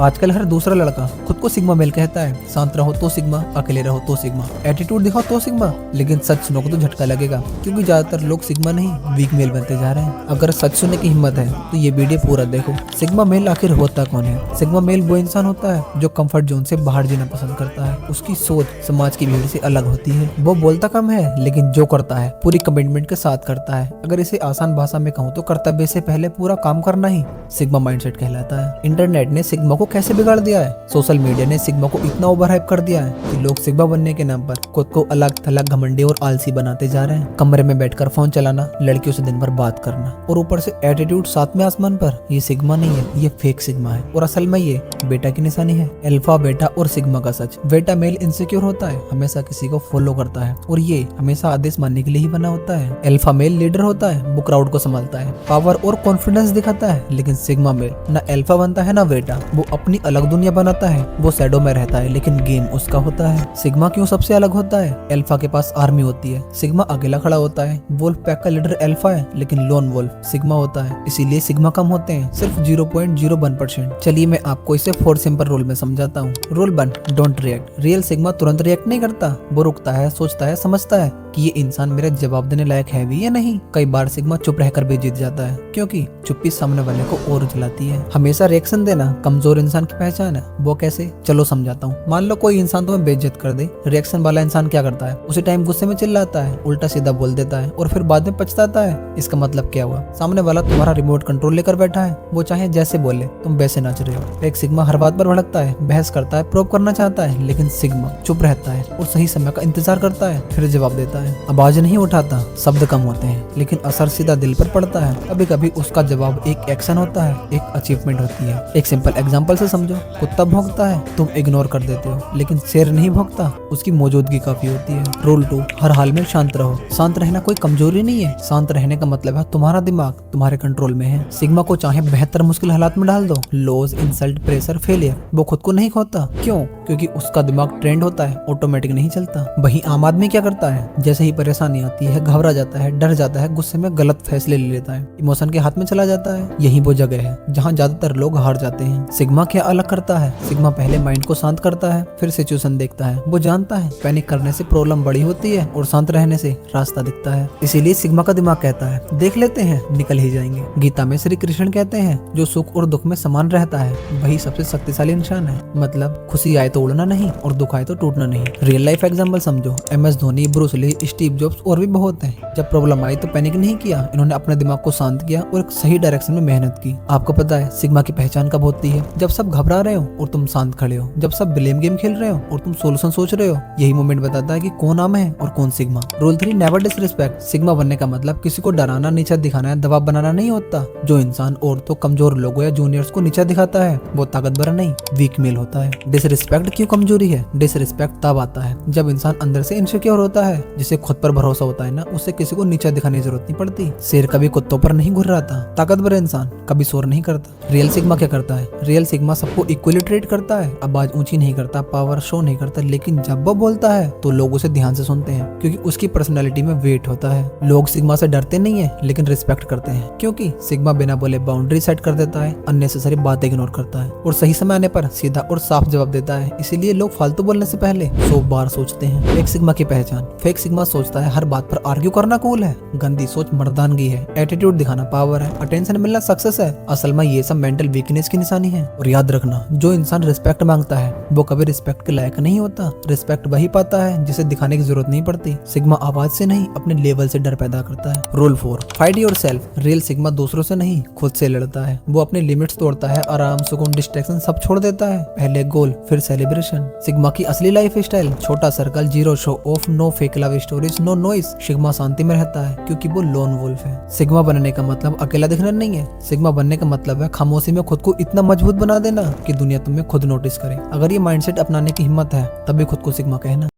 आजकल हर दूसरा लड़का खुद को सिग्मा मेल कहता है। शांत रहो तो सिग्मा, अकेले रहो तो सिग्मा, एटीट्यूड दिखाओ तो सिग्मा। लेकिन सच सुनो को तो झटका लगेगा, क्योंकि ज्यादातर लोग सिग्मा नहीं वीक मेल बनते जा रहे हैं। अगर सच सुनने की हिम्मत है तो ये वीडियो पूरा देखो। सिग्मा मेल आखिर होता कौन है? सिग्मा मेल वो इंसान होता है जो कंफर्ट जोन से बाहर जीना पसंद करता है। उसकी सोच समाज की भीड़ से अलग होती है। वो बोलता कम है, लेकिन जो करता है पूरी कमिटमेंट के साथ करता है। अगर इसे आसान भाषा में कहूँ तो कर्तव्य से पहले पूरा काम करना ही सिग्मा माइंडसेट कहलाता है। इंटरनेट ने सिग्मा को कैसे बिगाड़ दिया है? सोशल मीडिया ने सिग्मा को इतना ओवर हाइप कर दिया है कि लोग सिग्मा बनने के नाम पर खुद को अलग थलग, घमंडी और आलसी बनाते जा रहे हैं। कमरे में बैठकर फोन चलाना, लड़कियों से दिन भर बात करना और ऊपर से एटीट्यूड साथ में आसमान पर। ये सिग्मा नहीं है, ये फेक सिग्मा है। और असल में ये बेटा की निशानी है। अल्फा, बेटा और सिग्मा का सच। बेटा मेल इनसिक्योर होता है, हमेशा किसी को फॉलो करता है और ये हमेशा आदेश मानने के लिए ही बना होता है। अल्फा मेल लीडर होता है, वो क्राउड को संभालता है, पावर और कॉन्फिडेंस दिखाता है। लेकिन सिग्मा मेल ना अल्फा बनता है ना बेटा, वो अपनी अलग दुनिया बनाता है। वो शैडो में रहता है, लेकिन गेम उसका होता है। सिग्मा क्यों सबसे अलग होता है? अल्फा के पास आर्मी होती है, सिग्मा अकेला खड़ा होता है। वुल्फ पैक का लीडर अल्फा है, लेकिन लोन वुल्फ सिग्मा होता है। इसीलिए सिग्मा कम होते हैं, सिर्फ 0.01%। चलिए मैं आपको इसे 4 सिंपल रूल में समझाता हूँ। Rule 1, don't react. Real sigma तुरंत रिएक्ट नहीं करता, वो रुकता है, सोचता है, समझता है कि ये इंसान मेरा जवाब देने लायक है भी या नहीं। कई बार सिग्मा चुप रहकर भी जीत जाता है, क्योंकि चुप्पी सामने वाले को और जलाती है। हमेशा रिएक्शन देना कमजोर इंसान की पहचान है। वो कैसे? चलो समझाता हूँ। मान लो कोई इंसान तुम्हें बेइज्जत कर दे। रिएक्शन वाला इंसान क्या करता है? उसी टाइम गुस्से में चिल्लाता है, उल्टा सीधा बोल देता है और फिर बाद में पछताता है। इसका मतलब क्या हुआ? सामने वाला तुम्हारा रिमोट कंट्रोल लेकर बैठा है, वो चाहे जैसे बोले तुम वैसे नाच रहे हो। एक सिग्मा हर बात पर भड़कता है, बहस करता है, प्रूव करना चाहता है। लेकिन सिग्मा चुप रहता है और सही समय का इंतजार करता है, फिर जवाब देता है। आवाज नहीं उठाता, शब्द कम होते हैं, लेकिन असर सीधा दिल पर पड़ता है। कभी कभी उसका जवाब एक एक्शन होता है, एक अचीवमेंट होती है। एक सिंपल एग्जांपल से समझो। कुत्ता भौंकता है, तुम इग्नोर कर देते हो, लेकिन शेर नहीं भौंकता, उसकी मौजूदगी काफी होती है। रूल 2, हर हाल में शांत रहो। शांत रहना कोई कमजोरी नहीं है। शांत रहने का मतलब है तुम्हारा दिमाग तुम्हारे कंट्रोल में है। सिग्मा को चाहे बेहतर मुश्किल हालात में डाल दो, लॉस, इंसल्ट, प्रेशर, फेलियर, वो खुद को नहीं खोता। क्यों? क्योंकि उसका दिमाग ट्रेंड होता है, ऑटोमेटिक नहीं चलता। वही आम आदमी क्या करता है? जैसे ही परेशानी आती है घबरा जाता है, डर जाता है, गुस्से में गलत फैसले ले लेता है, इमोशन के हाथ में चला जाता है। यही वो जगह है जहाँ ज्यादातर लोग हार जाते हैं। सिग्मा क्या अलग करता है? सिग्मा पहले माइंड को शांत करता है, फिर सिचुएशन देखता है। वो जानता है पैनिक करने से प्रॉब्लम बड़ी होती है और शांत रहने से रास्ता दिखता है। इसीलिए सिग्मा का दिमाग कहता है देख लेते हैं, निकल ही जाएंगे। गीता में श्री कृष्ण कहते हैं जो सुख और दुख में समान रहता है वही सबसे शक्तिशाली इंसान है। मतलब खुशी आए तो उड़ना नहीं और दुख आए तो टूटना नहीं। रियल लाइफ एग्जाम्पल समझो। MS Dhoni, Bruce Lee, Steve Jobs और भी बहुत हैं। जब प्रॉब्लम आई तो पैनिक नहीं किया, इन्होंने अपने दिमाग को शांत किया और एक सही डायरेक्शन में मेहनत की। आपको पता है सिग्मा की पहचान कब होती है? जब सब घबरा रहे हो और तुम शांत खड़े हो, जब सब ब्लेम गेम खेल रहे हो और तुम सोल्यूशन सोच रहे हो। यही मोमेंट बताता है कि कौन आम है और कौन sigma. Rule 3, never disrespect. Sigma बनने का मतलब किसी को डराना, नीचा दिखाना या दबाव बनाना नहीं होता। जो इंसान और तो कमजोर लोगों या जूनियर्स को नीचा दिखाता है वो ताकतवर नहीं, वीक मेल होता है। डिसरिस्पेक्ट क्यों कमजोरी है? डिसरिस्पेक्ट तब आता है जब इंसान अंदर से इनसिक्योर होता है। जिसे खुद पर भरोसा होता है ना, उसे किसी को नीचा दिखाने की जरूरत नहीं पड़ती। शेर कभी कुत्तों पर नहीं घुर्राता, ताकतवर इंसान कभी शोर नहीं करता। रियल सिग्मा क्या करता है? रियल सिग्मा सबको इक्वली ट्रीट करता है, आवाज ऊंची नहीं करता, पावर शो नहीं करता। लेकिन जब वो बोलता है तो लोग उसे ध्यान से सुनते हैं, क्योंकि उसकी पर्सनैलिटी में वेट होता है। लोग सिग्मा से डरते नहीं है, लेकिन रिस्पेक्ट करते हैं, क्योंकि सिग्मा बिना बोले बाउंड्री सेट कर देता है, अननेसेसरी बातें इग्नोर करता है और सही समय आने पर सीधा और साफ जवाब देता है। इसीलिए लोग फालतू बोलने से पहले 100 बार सोचते हैं। फेक सिग्मा की पहचान। फेक सिग्मा सोचता है हर बात पर आर्ग्यू करना कूल है, गंदी सोच मर्दानगी है, एटीट्यूड दिखाना पावर है, अटेंशन मिलना सक्सेस है। असल में ये सब मेंटल वीकनेस की निशानी है। और याद रखना, जो इंसान रिस्पेक्ट मांगता है वो कभी रिस्पेक्ट के लायक नहीं होता। रिस्पेक्ट वही पाता है जिसे दिखाने की जरूरत नहीं पड़ती। सिग्मा आवाज से नहीं, अपने लेवल से डर पैदा करता है। Rule 4, fight yourself. Real sigma दूसरों से नहीं, खुद से लड़ता है। वो अपने लिमिट्स तोड़ता है, आराम, सुकून, डिस्ट्रैक्शन सब छोड़ देता है। पहले गोल, फिर सेलिब्रेशन। सिग्मा की असली लाइफ स्टाइल, छोटा circle, zero show off, no fake love stories, no noise. Sigma शांति में रहता है क्योंकि वो लोन वुल्फ है। सिग्मा बनने का मतलब अकेला दिखना नहीं है। सिग्मा बनने का मतलब है खामोशी में खुद को इतना मजबूत बना देना कि दुनिया तुम्हें खुद नोटिस करे। अगर ये माइंडसेट अपनाने की हिम्मत है तभी खुद को सिग्मा कहना।